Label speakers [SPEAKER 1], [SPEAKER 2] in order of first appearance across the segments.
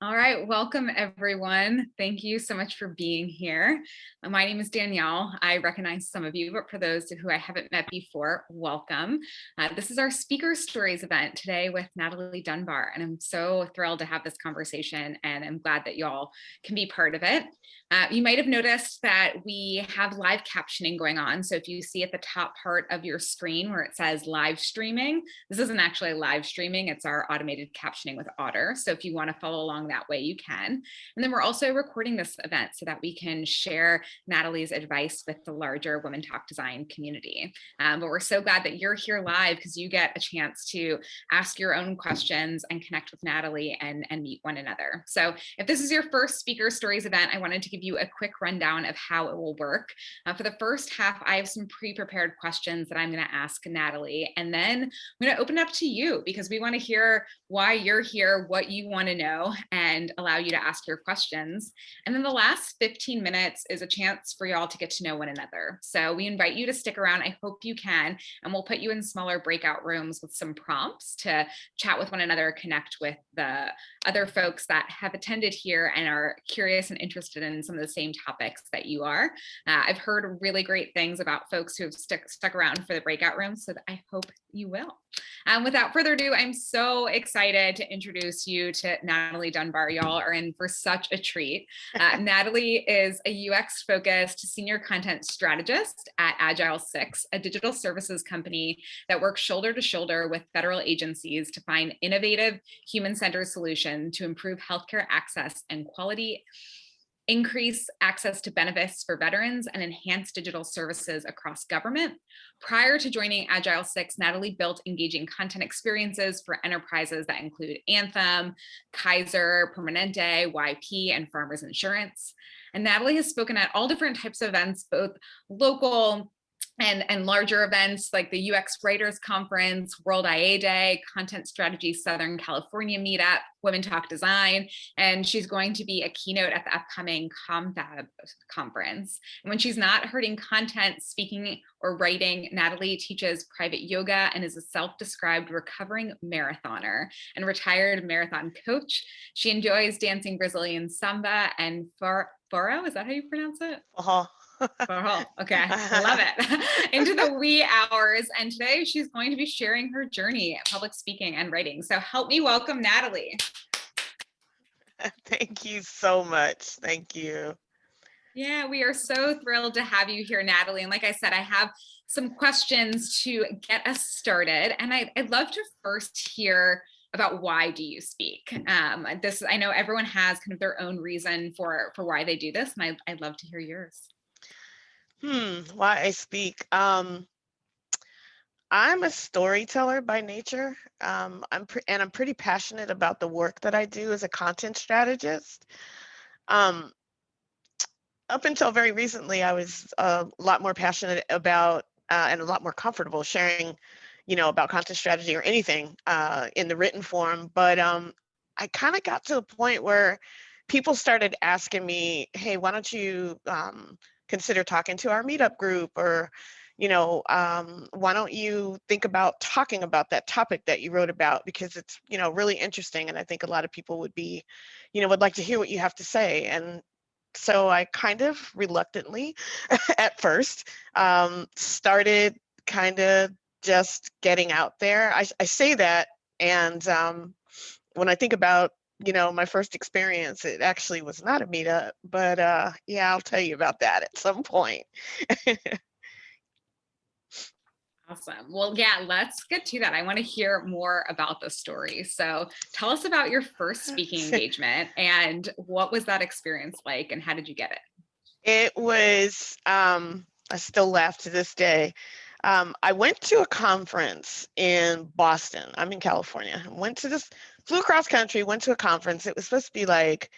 [SPEAKER 1] All right, welcome everyone. Thank you so much for being here. My name is Danielle. I recognize some of you, but for those who I haven't met before, welcome. This is our Speaker Stories event today with Natalie Dunbar, and I'm so thrilled to have this conversation, and I'm glad that y'all can be part of it. You might have noticed that we have live captioning going on. So if you see at the top part of your screen where it says live streaming, this isn't actually live streaming, it's our automated captioning with Otter. So if you want to follow along that way, you can. And then we're also recording this event so that we can share Natalie's advice with the larger Women Talk Design community. But we're so glad that you're here live because you get a chance to ask your own questions and connect with Natalie and meet one another. So if this is your first Speaker Stories event, I wanted to give you a quick rundown of how it will work. For the first half, I have some pre-prepared questions that I'm going to ask Natalie, and then I'm going to open it up to you because we want to hear why you're here, what you want to know, and allow you to ask your questions. And then the last 15 minutes is a chance for y'all to get to know one another. So we invite you to stick around. I hope you can, and we'll put you in smaller breakout rooms with some prompts to chat with one another, connect with the other folks that have attended here and are curious and interested in some of the same topics that you are. I've heard really great things about folks who have stuck around for the breakout rooms, so I hope you will. Without further ado, I'm so excited to introduce you to Natalie Dunbar. Y'all are in for such a treat. Natalie is a UX-focused senior content strategist at Agile 6, a digital services company that works shoulder to shoulder with federal agencies to find innovative, human-centered solutions to improve healthcare access and quality, increase access to benefits for veterans, and enhance digital services across government. Prior to joining Agile 6, Natalie built engaging content experiences for enterprises that include Anthem, Kaiser, Permanente, YP, and Farmers Insurance. And Natalie has spoken at all different types of events, both local and larger events like the UX Writers Conference, World IA Day, Content Strategy Southern California Meetup, Women Talk Design, and she's going to be a keynote at the upcoming Confab conference. And when she's not hurting content, speaking, or writing, Natalie teaches private yoga and is a self-described recovering marathoner and retired marathon coach. She enjoys dancing Brazilian samba and faro, is that how you pronounce it?
[SPEAKER 2] Uh-huh.
[SPEAKER 1] Okay, love it. Into the wee hours. And today she's going to be sharing her journey, public speaking and writing. So help me welcome Natalie.
[SPEAKER 2] Thank you so much. Thank you.
[SPEAKER 1] Yeah, we are so thrilled to have you here, Natalie. And like I said, I have some questions to get us started. And I'd love to first hear about why do you speak? I know everyone has kind of their own reason for why they do this, and I'd love to hear yours.
[SPEAKER 2] Why I speak. I'm a storyteller by nature. I'm pretty passionate about the work that I do as a content strategist. Um, Up until very recently, I was a lot more passionate about and a lot more comfortable sharing, about content strategy or anything in the written form. But I kind of got to a point where people started asking me, "Hey, why don't you consider talking to our meetup group?" Or, why don't you think about talking about that topic that you wrote about, because it's, really interesting, and I think a lot of people would like to hear what you have to say. And so I kind of reluctantly at first started kind of just getting out there. I say that, and when I think about, my first experience, it actually was not a meetup, but yeah, I'll tell you about that at some point.
[SPEAKER 1] Awesome. Well, yeah, let's get to that. I want to hear more about the story. So tell us about your first speaking engagement and what was that experience like and how did you get it?
[SPEAKER 2] It was, I still laugh to this day. I went to a conference in Boston. I'm in California. Flew across country, went to a conference. It was supposed to be like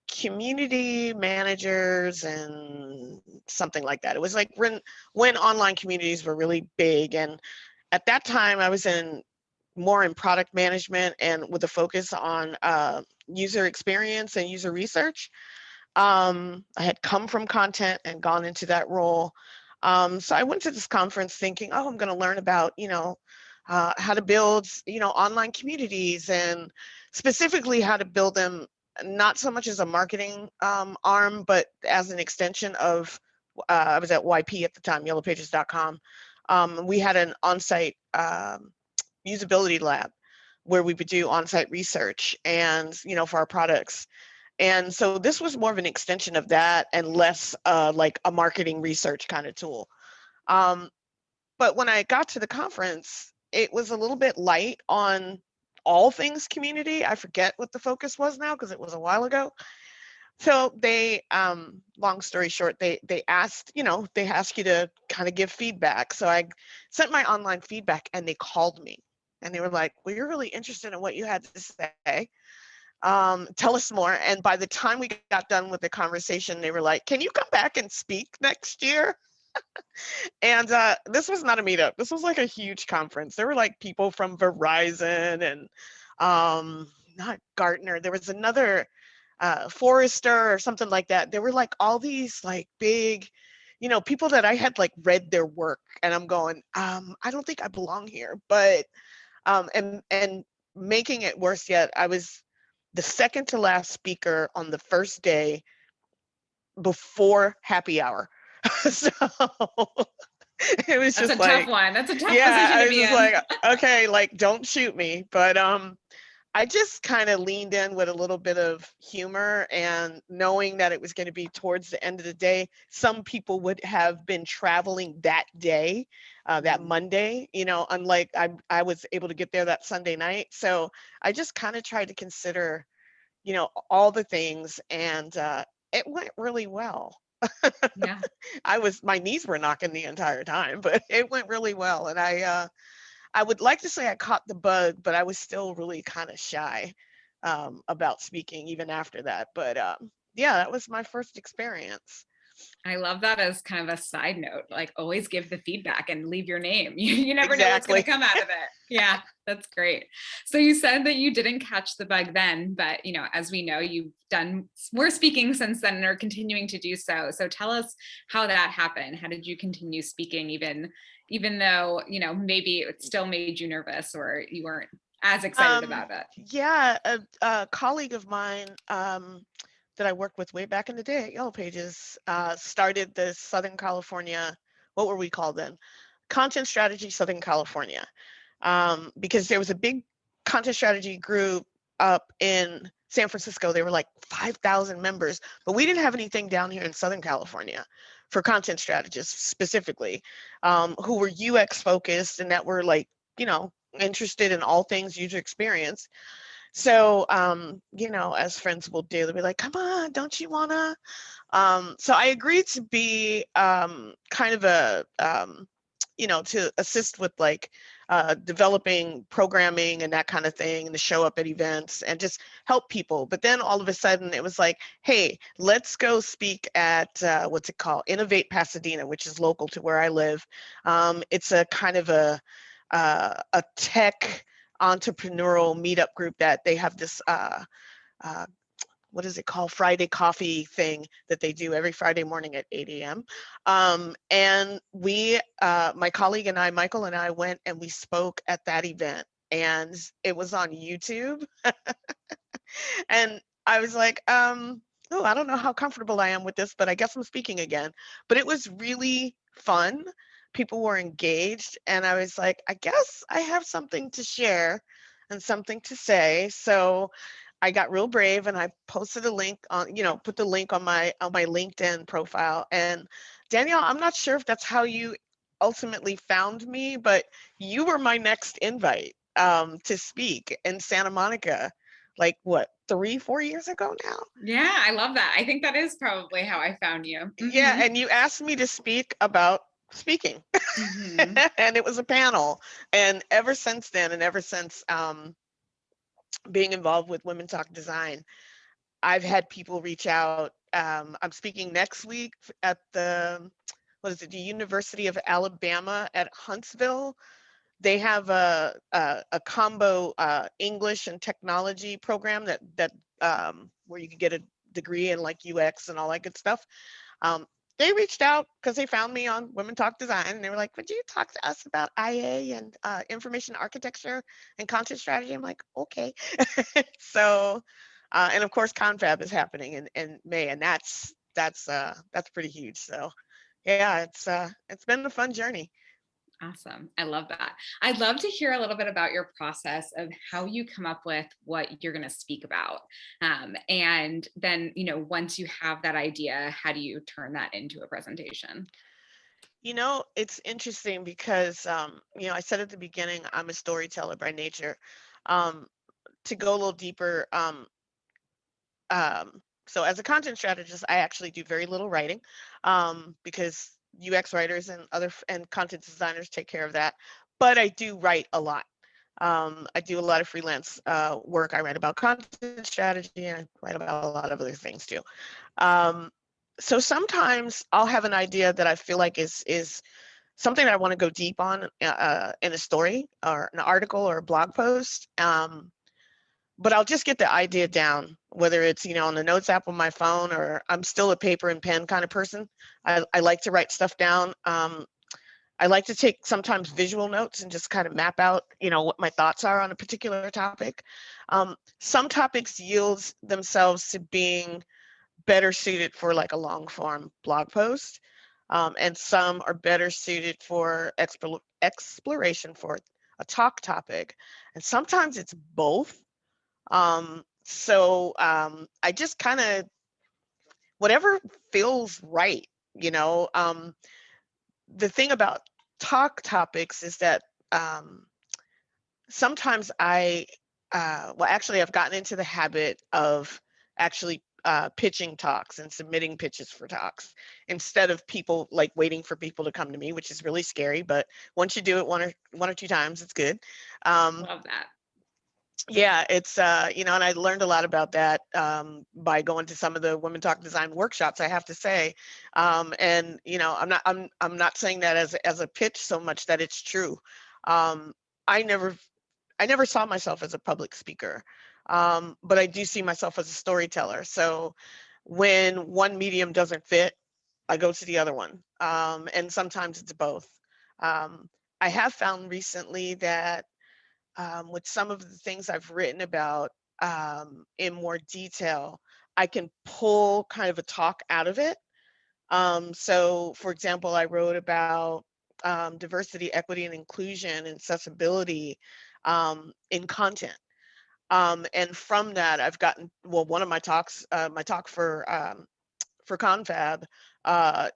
[SPEAKER 2] community managers and something like that. It was like when online communities were really big. And at that time, I was more in product management and with a focus on user experience and user research. I had come from content and gone into that role. So I went to this conference thinking, oh, I'm going to learn about, how to build, online communities, and specifically how to build them not so much as a marketing arm, but as an extension of, I was at YP at the time, yellowpages.com. We had an on-site usability lab where we would do on-site research and, for our products. And so this was more of an extension of that and less like a marketing research kind of tool. But when I got to the conference, it was a little bit light on all things community. I forget what the focus was now because it was a while ago. So they, long story short, they asked, they ask you to kind of give feedback. So I sent my online feedback and they called me and they were like, well, you're really interested in what you had to say. Tell us more. And by the time we got done with the conversation, they were like, can you come back and speak next year? And this was not a meetup. This was like a huge conference. There were like people from Verizon and not Gartner. There was another Forrester or something like that. There were like all these like big, people that I had like read their work, and I'm going, I don't think I belong here. But and making it worse yet, I was the second to last speaker on the first day before happy hour. So it was
[SPEAKER 1] That's a
[SPEAKER 2] just
[SPEAKER 1] tough
[SPEAKER 2] like,
[SPEAKER 1] one. That's a tough
[SPEAKER 2] yeah,
[SPEAKER 1] position
[SPEAKER 2] I
[SPEAKER 1] to
[SPEAKER 2] was
[SPEAKER 1] be
[SPEAKER 2] just
[SPEAKER 1] in.
[SPEAKER 2] like, okay, like don't shoot me. But I just kind of leaned in with a little bit of humor and knowing that it was going to be towards the end of the day. Some people would have been traveling that day, that Monday, unlike I was able to get there that Sunday night. So I just kind of tried to consider, all the things, and it went really well.
[SPEAKER 1] Yeah.
[SPEAKER 2] My knees were knocking the entire time, but it went really well. And I would like to say I caught the bug, but I was still really kind of shy about speaking even after that. But yeah, that was my first experience.
[SPEAKER 1] I love that as kind of a side note, like always give the feedback and leave your name. You never know what's going
[SPEAKER 2] Exactly.
[SPEAKER 1] to come out of it. Yeah, that's great. So you said that you didn't catch the bug then, but as we know, you've done more speaking since then and are continuing to do so. So tell us how that happened. How did you continue speaking even though, maybe it still made you nervous or you weren't as excited
[SPEAKER 2] Um,
[SPEAKER 1] about it?
[SPEAKER 2] yeah, a colleague of mine that I worked with way back in the day at Yellow Pages started the Southern California, what were we called then? Content Strategy Southern California. Because there was a big content strategy group up in San Francisco. They were like 5,000 members, but we didn't have anything down here in Southern California for content strategists specifically, who were UX focused and that were like, interested in all things user experience. So, as friends will do, they'll be like, come on, don't you wanna? So I agreed to be kind of to assist with like developing programming and that kind of thing, and to show up at events and just help people. But then all of a sudden it was like, hey, let's go speak at what's it called? Innovate Pasadena, which is local to where I live. It's a kind of a tech entrepreneurial meetup group that they have this uh, what is it called? Friday coffee thing that they do every Friday morning at 8 a.m. And my colleague and I, Michael and I, went and we spoke at that event, and it was on YouTube. And I was like, oh, I don't know how comfortable I am with this, but I guess I'm speaking again. But it was really fun. People were engaged, and I was like, I guess I have something to share and something to say. So I got real brave and I posted a link on, put the link on my LinkedIn profile. And Danielle, I'm not sure if that's how you ultimately found me, but you were my next invite to speak in Santa Monica, like what, 3-4 years ago now?
[SPEAKER 1] Yeah, I love that. I think that is probably how I found you.
[SPEAKER 2] Yeah, and you asked me to speak about speaking.
[SPEAKER 1] Hmm.
[SPEAKER 2] And it was a panel. And ever since then, and ever since being involved with Women Talk Design, I've had people reach out. I'm speaking next week at the University of Alabama at Huntsville. They have a combo English and technology program that where you can get a degree in like UX and all that good stuff. they reached out because they found me on Women Talk Design, and they were like, "Would you talk to us about IA and information architecture and content strategy?" I'm like, "Okay." So, and of course, Confab is happening in May, and that's pretty huge. So, yeah, it's been a fun journey.
[SPEAKER 1] Awesome. I love that. I'd love to hear a little bit about your process of how you come up with what you're going to speak about. And then, once you have that idea, how do you turn that into a presentation?
[SPEAKER 2] It's interesting because, I said at the beginning, I'm a storyteller by nature. Um, to go a little deeper, so as a content strategist, I actually do very little writing, because UX writers and and content designers take care of that. But I do write a lot. I do a lot of freelance work. I write about content strategy and I write about a lot of other things too. Um, so sometimes I'll have an idea that I feel like is something that I want to go deep on in a story or an article or a blog post. But I'll just get the idea down, whether it's, on the notes app on my phone, or I'm still a paper and pen kind of person. I like to write stuff down. I like to take sometimes visual notes and just kind of map out, what my thoughts are on a particular topic. Some topics yield themselves to being better suited for like a long form blog post. And some are better suited for exploration for a talk topic. And sometimes it's both. I just kind of, whatever feels right, you know. The thing about talk topics is that, um, sometimes well, actually, I've gotten into the habit of actually pitching talks and submitting pitches for talks instead of people like waiting for people to come to me, which is really scary. But once you do it one or two times, it's good. Um,
[SPEAKER 1] Love that.
[SPEAKER 2] yeah, it's and I learned a lot about that by going to some of the Women Talk Design workshops, I have to say. And I'm not saying that as a pitch so much that it's true. Um, I never I never saw myself as a public speaker, but I do see myself as a storyteller. So when one medium doesn't fit, I go to the other one, and sometimes it's both. Um, I have found recently that, with some of the things I've written about, in more detail, I can pull kind of a talk out of it. So, for example, I wrote about diversity, equity, and inclusion and accessibility in content. And from that, I've gotten, well, one of my talks, my talk for Confab,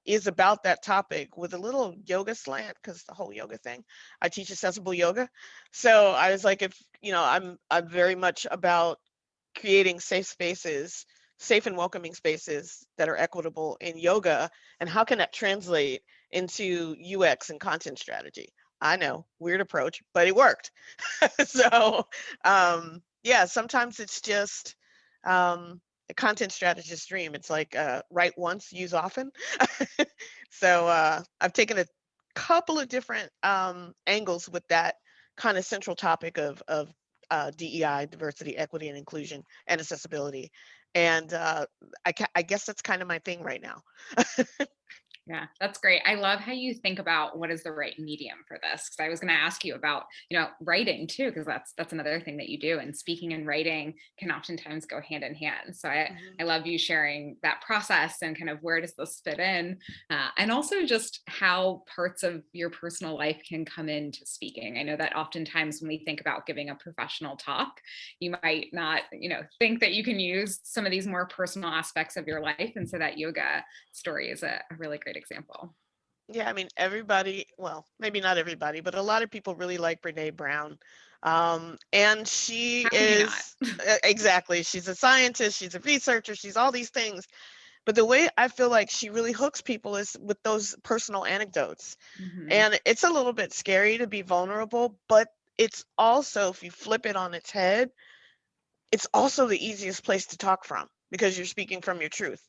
[SPEAKER 2] is about that topic with a little yoga slant because the whole yoga thing. I teach accessible yoga, so I was like, if I'm very much about creating safe spaces, safe and welcoming spaces that are equitable in yoga, and how can that translate into UX and content strategy? I know, weird approach, but it worked. So, yeah, sometimes it's just a content strategist dream. It's like, write once, use often. So I've taken a couple of different angles with that kind of central topic of DEI, diversity, equity, and inclusion, and accessibility. And I guess that's kind of my thing right now.
[SPEAKER 1] Yeah, that's great. I love how you think about what is the right medium for this. Because I was going to ask you about, writing too, because that's another thing that you do. And speaking and writing can oftentimes go hand in hand. So I
[SPEAKER 2] Mhm.
[SPEAKER 1] love you sharing that process and kind of where does this fit in, and also just how parts of your personal life can come into speaking. I know that oftentimes when we think about giving a professional talk, you might not, think that you can use some of these more personal aspects of your life, and so that yoga story is a really great example.
[SPEAKER 2] Yeah, I mean, everybody, well, maybe not everybody, but a lot of people really like Brene Brown. And she
[SPEAKER 1] How could you not?
[SPEAKER 2] is, exactly, she's a scientist, she's a researcher, she's all these things. But the way I feel like she really hooks people is with those personal anecdotes.
[SPEAKER 1] Mhm.
[SPEAKER 2] And it's a little bit scary to be vulnerable, but it's also, if you flip it on its head, it's also the easiest place to talk from because you're speaking from your truth.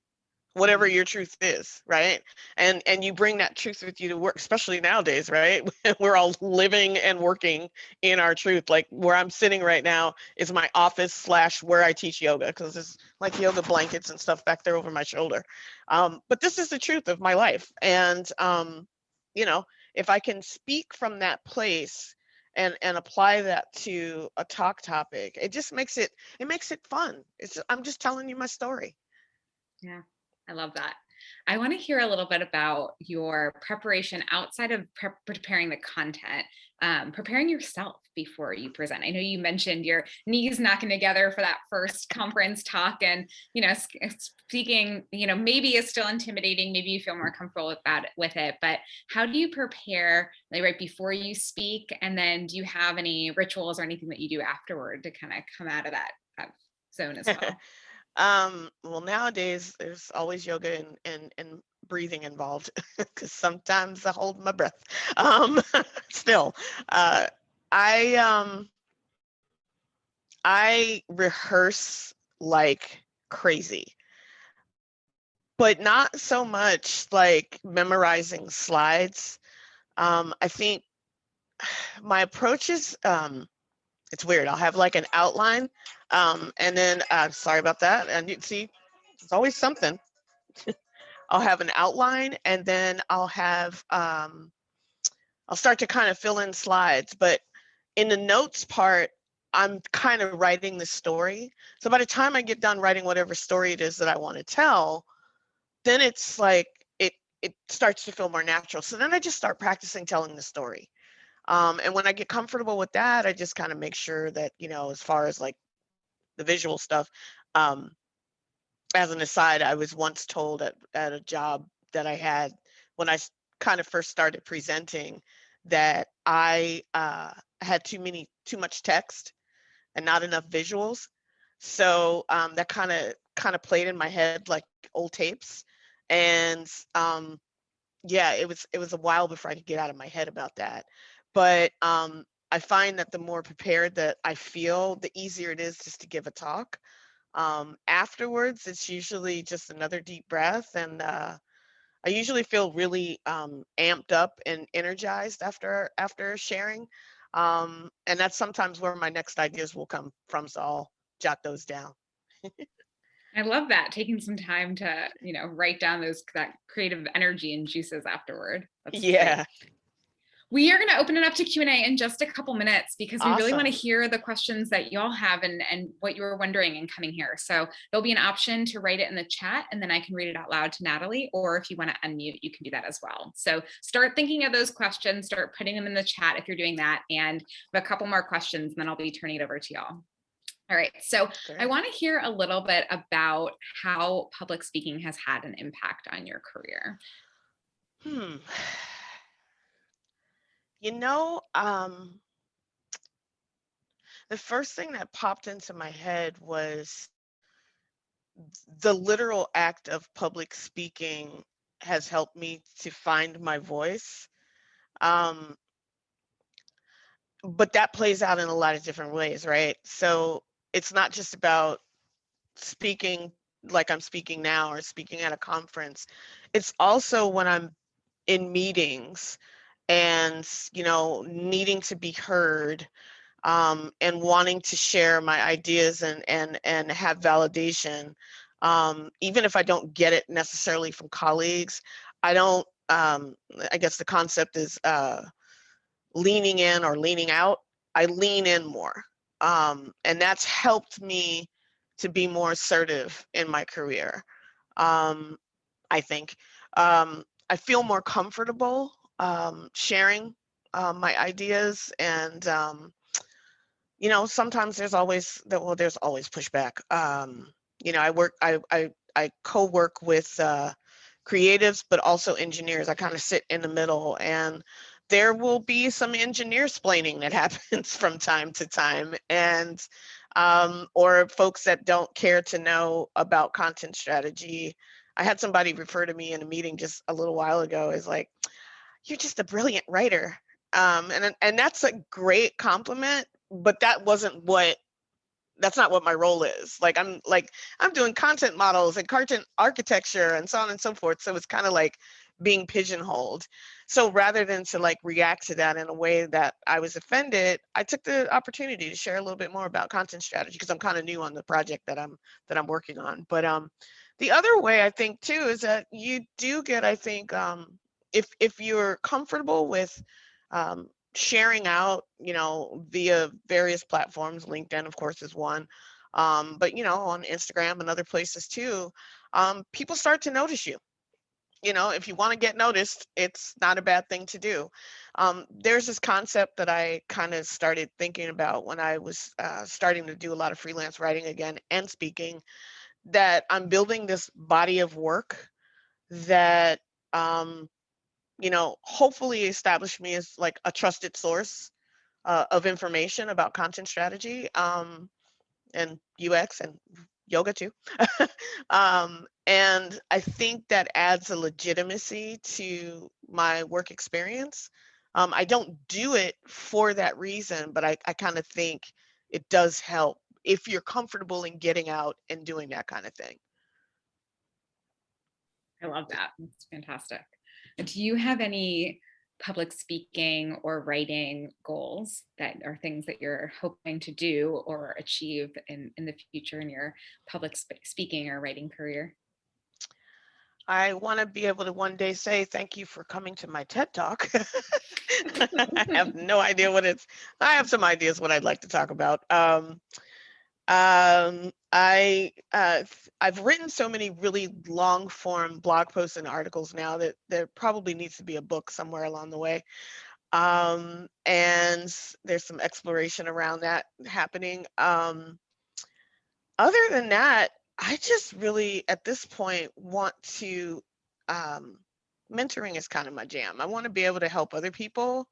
[SPEAKER 2] whatever your truth is, right? And you bring that truth with you to work, especially nowadays, right? We're all living and working in our truth. Like where I'm sitting right now is my office slash where I teach yoga, because there's like yoga blankets and stuff back there over my shoulder. But this is the truth of my life. And you know, if I can speak from that place and apply that to a talk topic, it just makes it fun. I'm just telling you my story.
[SPEAKER 1] Yeah, I love that. I want to hear a little bit about your preparation outside of preparing the content, preparing yourself before you present. I know you mentioned your knees knocking together for that first conference talk, and speaking, maybe is still intimidating. Maybe you feel more comfortable with it. But how do you prepare, like right before you speak, and then do you have any rituals or anything that you do afterward to kind of come out of that zone as well?
[SPEAKER 2] Well, nowadays there's always yoga and breathing involved, because sometimes I hold my breath. Um, Still, uh, I I rehearse like crazy, but not so much like memorizing slides. I think my approach is it's weird. I'll have like an outline, and then sorry about that. And you see, it's always something. I'll have an outline, and then I'll start to kind of fill in slides. But in the notes part, I'm kind of writing the story. So by the time I get done writing whatever story it is that I want to tell, then it's like it starts to feel more natural. So then I just start practicing telling the story. And when I get comfortable with that, I just kind of make sure that, as far as like the visual stuff, um, as an aside, I was once told at a job that I had when I kind of first started presenting, that I had too much text and not enough visuals. So that kind of played in my head like old tapes, and yeah, it was a while before I could get out of my head about that. But I find that the more prepared that I feel, the easier it is just to give a talk. Afterwards, it's usually just another deep breath, and I usually feel really amped up and energized after sharing. And that's sometimes where my next ideas will come from, so I'll jot those down.
[SPEAKER 1] I love that, taking some time to, write down that creative energy and juices afterward. That's great.
[SPEAKER 2] Yeah,
[SPEAKER 1] We are going to open it up to Q&A in just a couple minutes, because we really want to
[SPEAKER 2] awesome.
[SPEAKER 1] hear the questions that y'all have and what you were wondering in coming here. So there'll be an option to write it in the chat, and then I can read it out loud to Natalie, or if you want to unmute, you can do that as well. So start thinking of those questions, start putting them in the chat if you're doing that. And we have a couple more questions, and then I'll be turning it over to y'all. All right, so I
[SPEAKER 2] Great.
[SPEAKER 1] want to hear a little bit about how public speaking has had an impact on your career.
[SPEAKER 2] Hmm. You know, the first thing that popped into my head was the literal act of public speaking has helped me to find my voice. Um, but that plays out in a lot of different ways, right? So it's not just about speaking like I'm speaking now or speaking at a conference. It's also when I'm in meetings and, needing to be heard, and wanting to share my ideas and have validation. Even if I don't get it necessarily from colleagues, I don't, I guess the concept is leaning in or leaning out. I lean in more. And that's helped me to be more assertive in my career. Um, I think I feel more comfortable sharing my ideas, and sometimes there's always pushback. I co-work with creatives, but also engineers. I kind of sit in the middle, and there will be some engineer splaining that happens from time to time, and or folks that don't care to know about content strategy. I had somebody refer to me in a meeting just a little while ago as like, "You're just a brilliant writer," and that's a great compliment. But that wasn't what that's not what my role is. Like I'm doing content models and content architecture and so on and so forth. So it's kind of like being pigeonholed. So rather than to like react to that in a way that I was offended, I took the opportunity to share a little bit more about content strategy because I'm kind of new on the project that I'm working on. But the other way I think too is that you do get, I think, if you're comfortable with sharing out, via various platforms, LinkedIn, of course, is one, but on Instagram and other places too, people start to notice you. If you want to get noticed, it's not a bad thing to do. There's this concept that I kind of started thinking about when I was starting to do a lot of freelance writing again and speaking, that I'm building this body of work that, um, hopefully establish me as like a trusted source of information about content strategy, and UX and yoga too. And I think that adds a legitimacy to my work experience. I don't do it for that reason, but I kind of think it does help if you're comfortable in getting out and doing that kind of thing.
[SPEAKER 1] I love that. It's fantastic. Do you have any public speaking or writing goals that are things that you're hoping to do or achieve in the future in your public speaking or writing career?
[SPEAKER 2] I want to be able to one day say thank you for coming to my TED Talk. I have no idea what it's. I have some ideas what I'd like to talk about. I've written so many really long form blog posts and articles now that there probably needs to be a book somewhere along the way. And there's some exploration around that happening. Other than that, I just really at this point want to, um, mentoring is kind of my jam. I want to be able to help other people,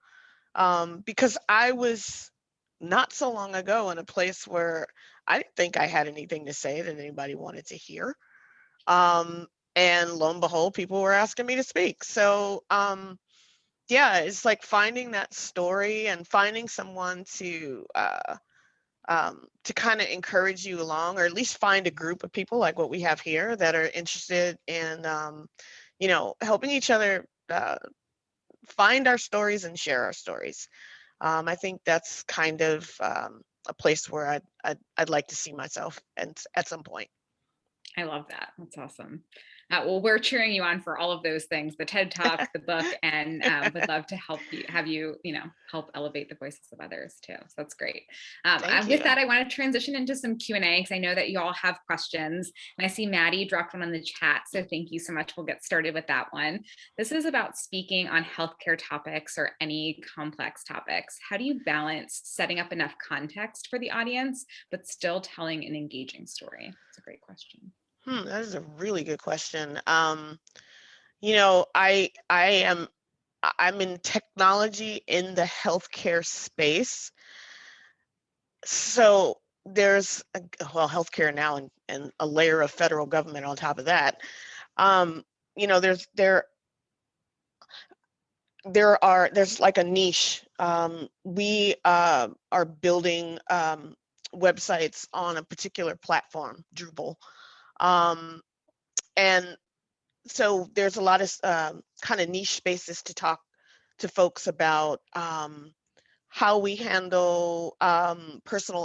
[SPEAKER 2] because I was not so long ago in a place where I didn't think I had anything to say that anybody wanted to hear. Um, and lo and behold, people were asking me to speak. So, yeah, it's like finding that story and finding someone to kind of encourage you along, or at least find a group of people like what we have here that are interested in, helping each other find our stories and share our stories. I think that's kind of, a place where I'd like to see myself and at some point.
[SPEAKER 1] I love that. That's awesome. Well, we're cheering you on for all of those things, the TED Talk, the book, and would love to help you, have you, help elevate the voices of others too. So that's great.
[SPEAKER 2] Thank
[SPEAKER 1] With
[SPEAKER 2] you.
[SPEAKER 1] that, I want to transition into some Q&A because I know that you all have questions. And I see Maddie dropped one in the chat. So thank you so much. We'll get started with that one. This is about speaking on healthcare topics or any complex topics. How do you balance setting up enough context for the audience, but still telling an engaging story? It's a great question.
[SPEAKER 2] That is a really good question. I'm in technology in the healthcare space. So there's healthcare now and a layer of federal government on top of that. Um, there's like a niche. We are building websites on a particular platform, Drupal. Um, and so there's a lot of kind of niche spaces to talk to folks about, how we handle personal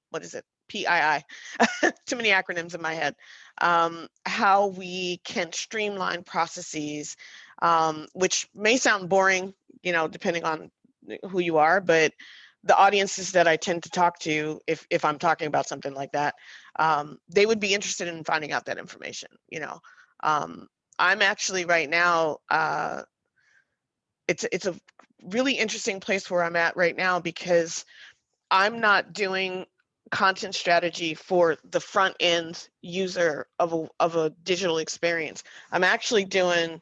[SPEAKER 2] what is it? PII. Too many acronyms in my head. How we can streamline processes, which may sound boring, depending on who you are, but the audiences that I tend to talk to, if I'm talking about something like that, they would be interested in finding out that information. Um, I'm actually right now. It's a really interesting place where I'm at right now because I'm not doing content strategy for the front end user of a digital experience. I'm actually doing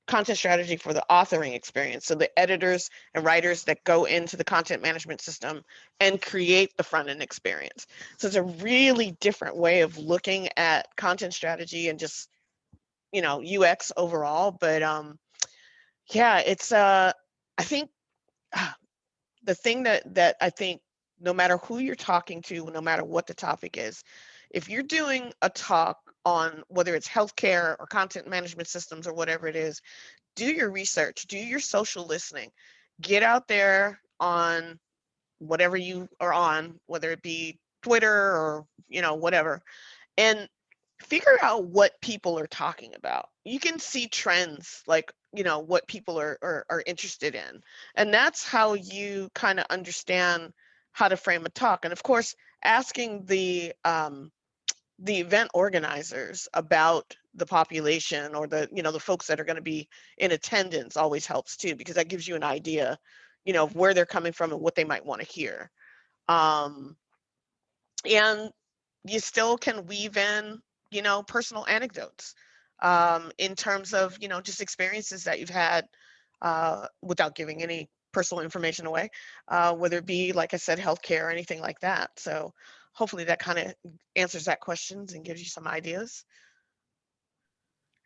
[SPEAKER 2] content strategy for the authoring experience. So the editors and writers that go into the content management system and create the front end experience. So it's a really different way of looking at content strategy and just, UX overall. But yeah, it's I think the thing that I think no matter who you're talking to, no matter what the topic is, if you're doing a talk on whether it's healthcare or content management systems or whatever it is, do your research, do your social listening, get out there on whatever you are on, whether it be Twitter or, whatever, and figure out what people are talking about. You can see trends, like, what people are interested in. And that's how you kind of understand how to frame a talk. And of course, asking the event organizers about the population, or the folks that are going to be in attendance, always helps too, because that gives you an idea, of where they're coming from and what they might want to hear. Um, and you still can weave in, personal anecdotes, in terms of, just experiences that you've had, without giving any personal information away, whether it be, like I said, healthcare or anything like that. So hopefully that kind of answers that questions and gives you some ideas.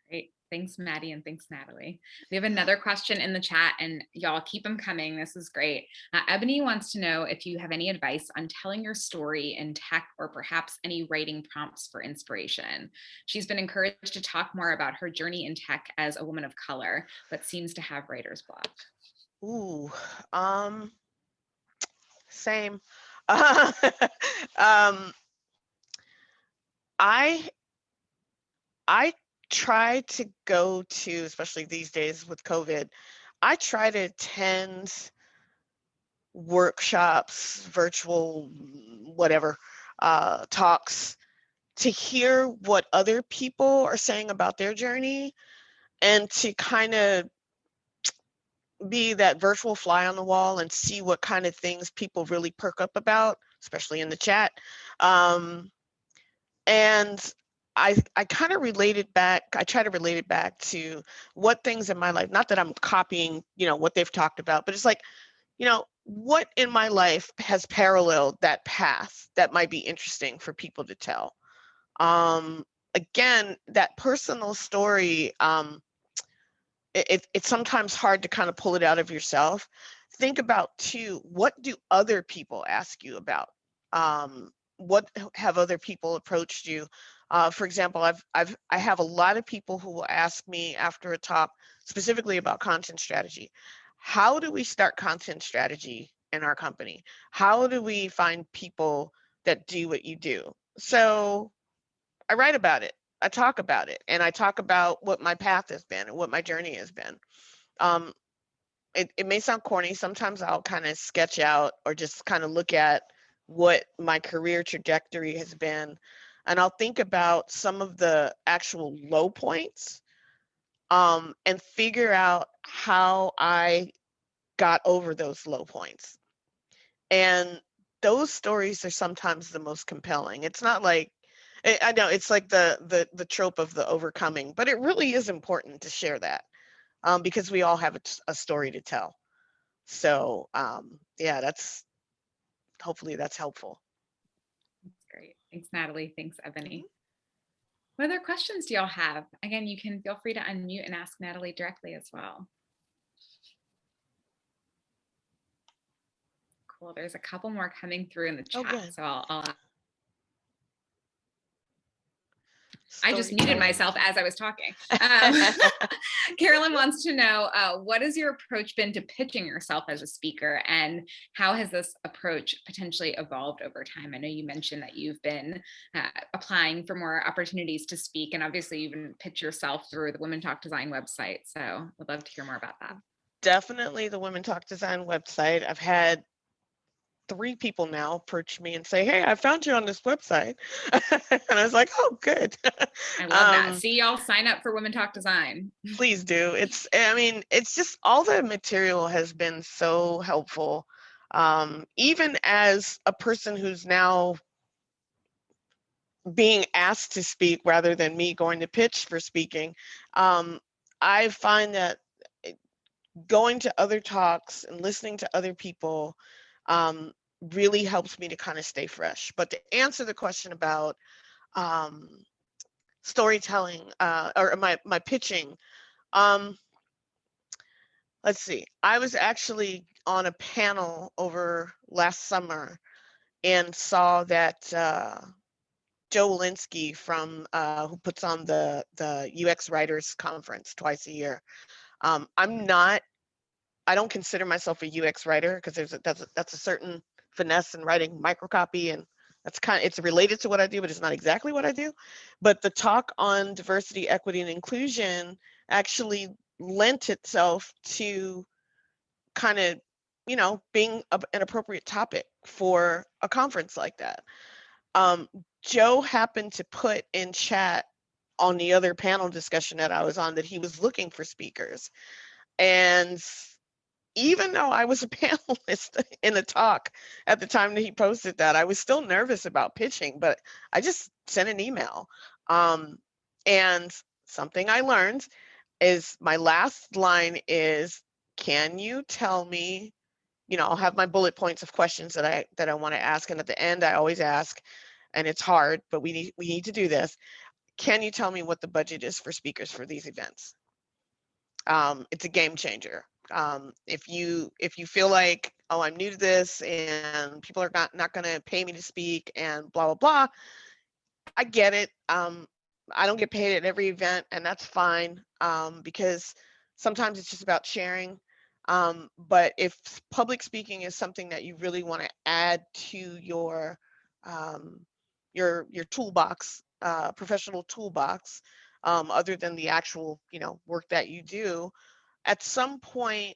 [SPEAKER 1] Great. Thanks, Maddie, and thanks, Natalie. We have another question in the chat, and y'all keep them coming. This is great. Ebony wants to know if you have any advice on telling your story in tech, or perhaps any writing prompts for inspiration. She's been encouraged to talk more about her journey in tech as a woman of color, but seems to have writer's block.
[SPEAKER 2] Ooh, same. um, I I try to go to, especially these days with COVID, I try to attend workshops, virtual, whatever, talks, to hear what other people are saying about their journey, and to kind of be that virtual fly on the wall and see what kind of things people really perk up about, especially in the chat. Um, and I kind of I try to relate it back to what things in my life, not that I'm copying, what they've talked about, but it's like, what in my life has paralleled that path that might be interesting for people to tell. Again, that personal story, it's sometimes hard to kind of pull it out of yourself. Think about too, what do other people ask you about? What have other people approached you? For example, I have a lot of people who will ask me after a talk, specifically about content strategy. How do we start content strategy in our company? How do we find people that do what you do? So I write about it. I talk about it, and I talk about what my path has been and what my journey has been. Um, it may sound corny. Sometimes I'll kind of sketch out or just kind of look at what my career trajectory has been, and I'll think about some of the actual low points, and figure out how I got over those low points. And those stories are sometimes the most compelling. It's not like, I know it's like the trope of the overcoming, but it really is important to share that, because we all have a story to tell. So yeah, hopefully that's helpful.
[SPEAKER 1] That's great. Thanks, Natalie. Thanks,
[SPEAKER 2] Mhm.
[SPEAKER 1] Ebony. What other questions do y'all have? Again, you can feel free to unmute and ask Natalie directly as well. Cool. There's a couple more coming through in the
[SPEAKER 2] Oh,
[SPEAKER 1] chat,
[SPEAKER 2] good.
[SPEAKER 1] so I just muted myself as I was talking. Carolyn wants to know, what has your approach been to pitching yourself as a speaker, and how has this approach potentially evolved over time? I know you mentioned that you've been applying for more opportunities to speak, and obviously you've been pitch yourself through the Women Talk Design website. So would love to hear more about that.
[SPEAKER 2] Definitely the Women Talk Design website. I've had 3 people now approach me and say, "Hey, I found you on this website." And I was like, "Oh, good."
[SPEAKER 1] I love that. See, y'all sign up for Women Talk Design.
[SPEAKER 2] Please do. It's just, all the material has been so helpful. Even as a person who's now being asked to speak rather than me going to pitch for speaking, I find that going to other talks and listening to other people, really helps me to kind of stay fresh. But to answer the question about um, storytelling, or my pitching, um, let's see. I was actually on a panel over last summer, and saw that Joe Walensky from who puts on the UX Writers Conference twice a year. I don't consider myself a UX writer because that's a certain finesse in writing microcopy, and it's related to what I do, but it's not exactly what I do. But the talk on diversity, equity, and inclusion actually lent itself to kind of, being an appropriate topic for a conference like that. Um, Joe happened to put in chat on the other panel discussion that I was on that he was looking for speakers. And even though I was a panelist in the talk at the time that he posted that, I was still nervous about pitching, but I just sent an email. And something I learned is my last line is, can you tell me, I'll have my bullet points of questions that I want to ask. And at the end, I always ask, and it's hard, but we need to do this. Can you tell me what the budget is for speakers for these events? It's a game changer. If you feel like, oh, I'm new to this and people are not going to pay me to speak and blah blah blah, I get it. I don't get paid at every event, and that's fine, because sometimes it's just about sharing. But if public speaking is something that you really want to add to um, your toolbox, professional toolbox, other than the actual work that you do, at some point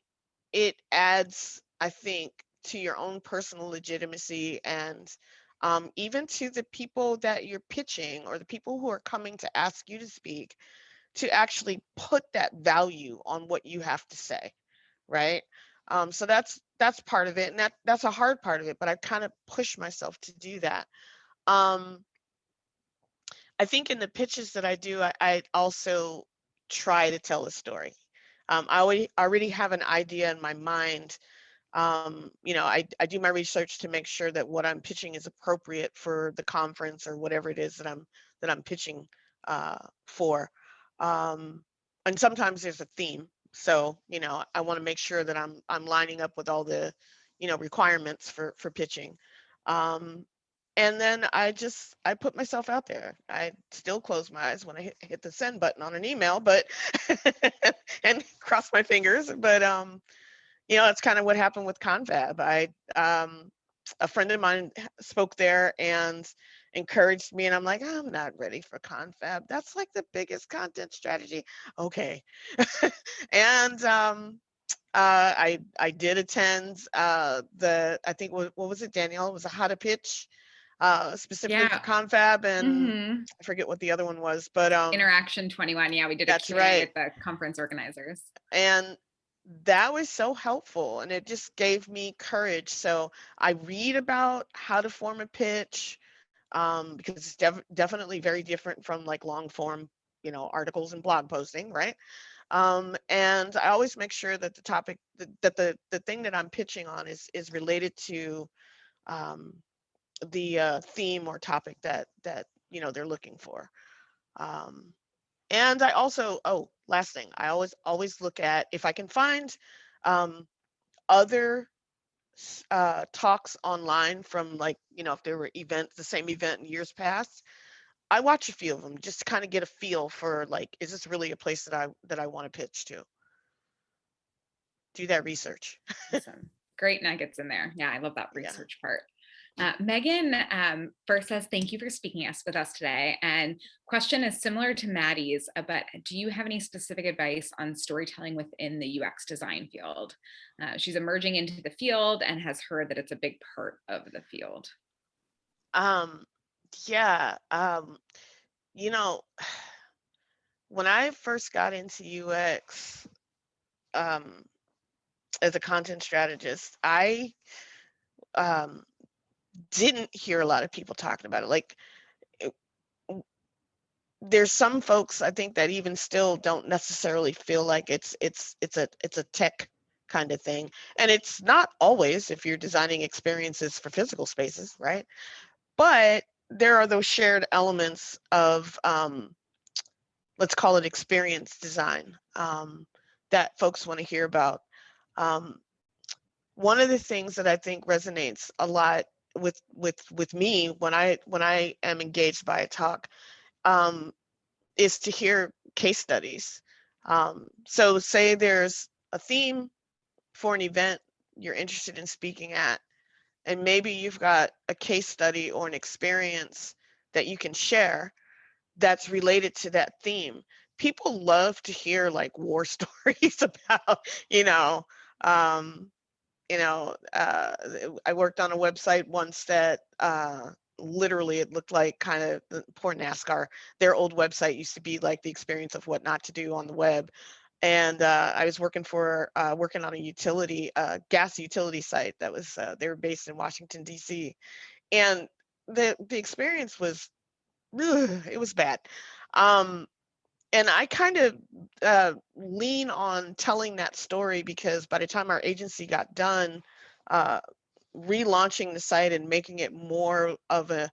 [SPEAKER 2] it adds, I think, to your own personal legitimacy, and even to the people that you're pitching or the people who are coming to ask you to speak, to actually put that value on what you have to say, right? So that's part of it, and that's a hard part of it, but I kind of push myself to do that. Um, I think in the pitches that I do, I also try to tell a story. I already have an idea in my mind. I do my research to make sure that what I'm pitching is appropriate for the conference or whatever it is that I'm pitching for. Um, and sometimes there's a theme. So, I want to make sure that I'm lining up with all the, requirements for pitching. Um, and then I put myself out there. I still close my eyes when I hit the send button on an email, but and cross my fingers. But that's kind of what happened with Confab. A friend of mine spoke there and encouraged me, and I'm like, I'm not ready for Confab. That's like the biggest content strategy. Okay. And I did attend I think what was it, Danielle? It was a how to pitch specifically for
[SPEAKER 1] Yeah.
[SPEAKER 2] Confab, and
[SPEAKER 1] Hmm.
[SPEAKER 2] I forget what the other one was, but
[SPEAKER 1] Interaction 21. Yeah, we did a
[SPEAKER 2] that's
[SPEAKER 1] Q&A
[SPEAKER 2] right.
[SPEAKER 1] with the conference organizers.
[SPEAKER 2] And that was so helpful, and it just gave me courage. So I read about how to form a pitch, because it's definitely very different from like long form, articles and blog posting, right? And I always make sure that the topic that the thing that I'm pitching on is related to um, the theme or topic that they're looking for. Um, and I also, last thing, I always look at if I can find um, other talks online from, like, if there were events, the same event in years past. I watch a few of them just to kind of get a feel for, like, is this really a place that I want to pitch to? Do that research.
[SPEAKER 1] Awesome. Great nuggets in there. Yeah, I love that
[SPEAKER 2] Yeah.
[SPEAKER 1] research part. Megan first says, thank you for speaking with us today. And question is similar to Maddie's, but do you have any specific advice on storytelling within the UX design field? She's emerging into the field and has heard that it's a big part of the field.
[SPEAKER 2] Um, yeah. You know, when I first got into UX, um, as a content strategist, I um, didn't hear a lot of people talking about it. Like, it, there's some folks I think that even still don't necessarily feel like it's a tech kind of thing, and it's not always if you're designing experiences for physical spaces, right? But there are those shared elements of let's call it experience design, that folks want to hear about. Um, One of the things that I think resonates a lot with me when I am engaged by a talk, is to hear case studies. So say there's a theme for an event you're interested in speaking at, and maybe you've got a case study or an experience that you can share that's related to that theme. People love to hear like war stories about, you know, um, I worked on a website once that literally it looked like kind of the poor NASCAR. Their old website used to be like the experience of what not to do on the web. And I was working on a gas utility site that was, they were based in Washington, D.C. And the experience was, it was bad. Um, and I kind of lean on telling that story because by the time our agency got done uh, relaunching the site and making it more of a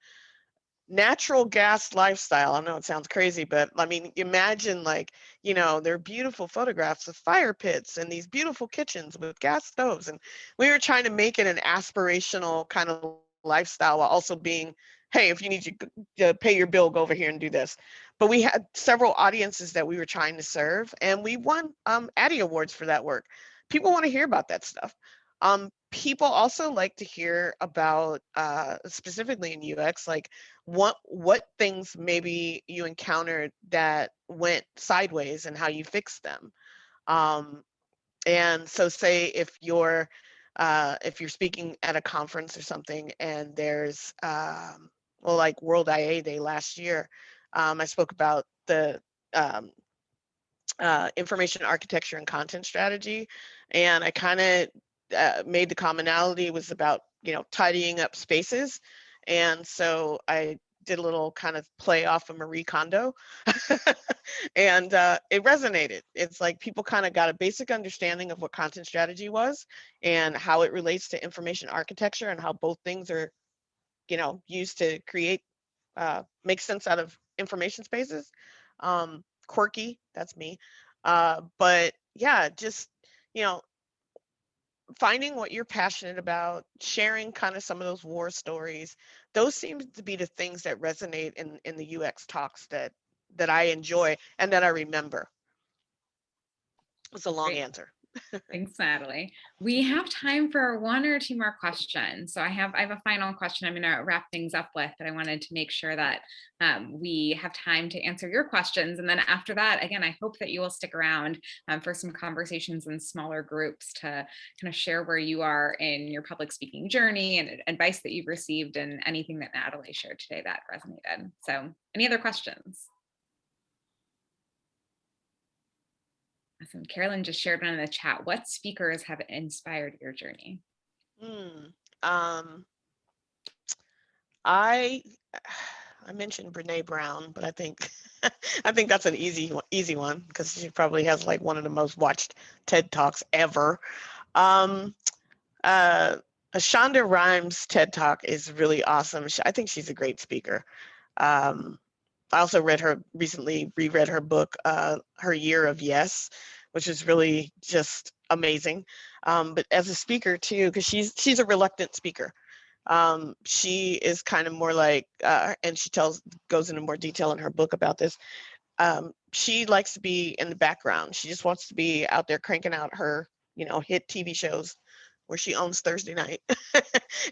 [SPEAKER 2] natural gas lifestyle. I know it sounds crazy, but I mean, imagine like, there are beautiful photographs of fire pits and these beautiful kitchens with gas stoves. And we were trying to make it an aspirational kind of lifestyle while also being, hey, if you need to pay your bill, go over here and do this. But we had several audiences that we were trying to serve, and we won Addy Awards for that work. People want to hear about that stuff. People also like to hear about, specifically in UX, like what things maybe you encountered that went sideways and how you fixed them. Um, and so say if you're speaking at a conference or something and there's well, like World IA Day last year, I spoke about the um, information architecture and content strategy, and I kind of made the commonality was about tidying up spaces, and so I did a little kind of play off of Marie Kondo, and it resonated. It's like people kind of got a basic understanding of what content strategy was and how it relates to information architecture and how both things are used to create make sense out of information spaces. Quirky, that's me. But yeah, just you know finding what you're passionate about, sharing kind of some of those war stories. Those seem to be the things that resonate in the UX talks that I enjoy and that I remember. It's a long
[SPEAKER 1] Great.
[SPEAKER 2] answer.
[SPEAKER 1] Thanks, Natalie. We have time for one or two more questions. So I have a final question I'm going to wrap things up with, but I wanted to make sure that we have time to answer your questions. And then after that, again, I hope that you will stick around for some conversations in smaller groups to kind of share where you are in your public speaking journey and advice that you've received and anything that Natalie shared today that resonated. So any other questions? Awesome. Carolyn just shared one in the chat. What speakers have inspired your journey?
[SPEAKER 2] Um, I I mentioned Brene Brown, but I think I think that's an easy one because she probably has like one of the most watched TED Talks ever. Um, uh, Shonda Rhimes' TED Talk is really awesome. I think she's a great speaker. Um, I also reread her book, Her Year of Yes, which is really just amazing. But as a speaker too, because she's a reluctant speaker. She is kind of more like, and she goes into more detail in her book about this. She likes to be in the background. She just wants to be out there cranking out her, hit TV shows where she owns Thursday night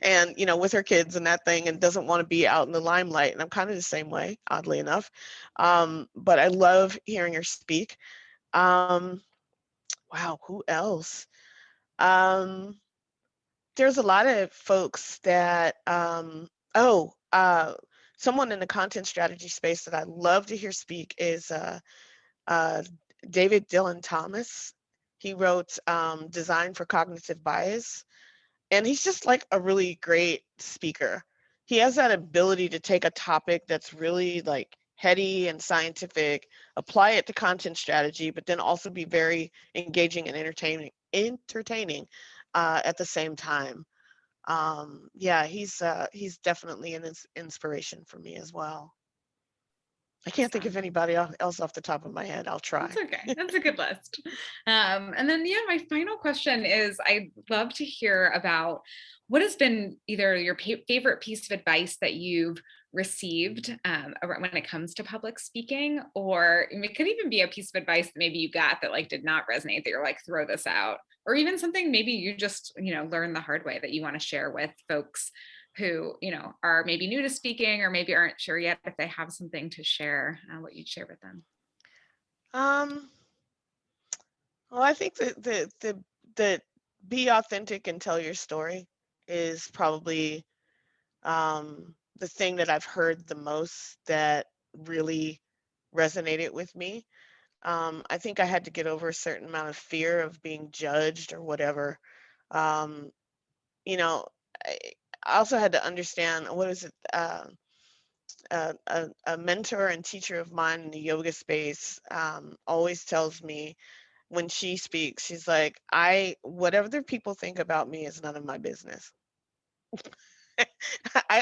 [SPEAKER 2] and, with her kids and that thing and doesn't want to be out in the limelight. And I'm kind of the same way, oddly enough. But I love hearing her speak. Wow, who else? Um, there's a lot of folks that, someone in the content strategy space that I love to hear speak is uh, David Dillon Thomas. He wrote Design for Cognitive Bias, and he's just like a really great speaker. He has that ability to take a topic that's really like heady and scientific, apply it to content strategy, but then also be very engaging and entertaining at the same time. Yeah, he's definitely an inspiration for me as well. I can't think of
[SPEAKER 1] Awesome.
[SPEAKER 2] anybody else off the top of my head. I'll
[SPEAKER 1] That's
[SPEAKER 2] try.
[SPEAKER 1] okay. That's a good list. And then, yeah, my final question is I'd love to hear about what has been either your favorite piece of advice that you've received when it comes to public speaking, or it could even be a piece of advice that maybe you got that like did not resonate, that you're like, throw this out, or even something maybe you just, learned the hard way that you want to share with folks who, are maybe new to speaking or maybe aren't sure yet if they have something to share, what you'd share with them.
[SPEAKER 2] Um, well, I think that be authentic and tell your story is probably the thing that I've heard the most that really resonated with me. I think I had to get over a certain amount of fear of being judged or whatever. Um, you know, I, I also had to understand what is it? A mentor and teacher of mine in the yoga space always tells me when she speaks, she's like, whatever the people think about me is none of my business.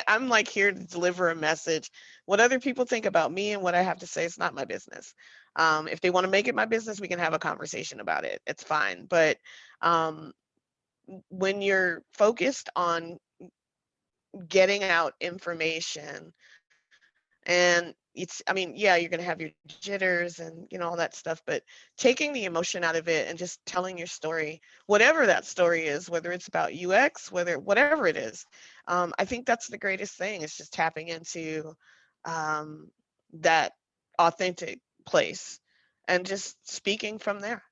[SPEAKER 2] I'm like here to deliver a message. What other people think about me and what I have to say is not my business. If they want to make it my business, we can have a conversation about it. It's fine. But um, when you're focused on getting out information, and I mean, yeah, you're going to have your jitters and, all that stuff, but taking the emotion out of it and just telling your story, whatever that story is, whether it's about UX, whatever it is, I think that's the greatest thing, is just tapping into um, that authentic place and just speaking from there.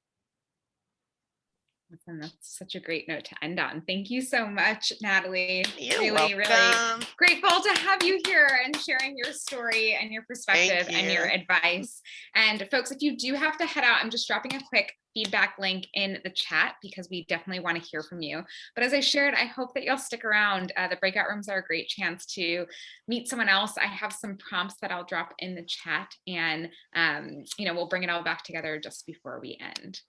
[SPEAKER 1] Awesome. That's such a great note to end on. Thank you so much, Natalie.
[SPEAKER 2] You're
[SPEAKER 1] Really, really
[SPEAKER 2] welcome.
[SPEAKER 1] grateful to have you here and sharing your story and your
[SPEAKER 2] Thank
[SPEAKER 1] perspective and your
[SPEAKER 2] you.
[SPEAKER 1] advice. And folks, if you do have to head out, I'm just dropping a quick feedback link in the chat because we definitely want to hear from you. But as I shared, I hope that you'll stick around. The breakout rooms are a great chance to meet someone else. I have some prompts that I'll drop in the chat, and we'll bring it all back together just before we end.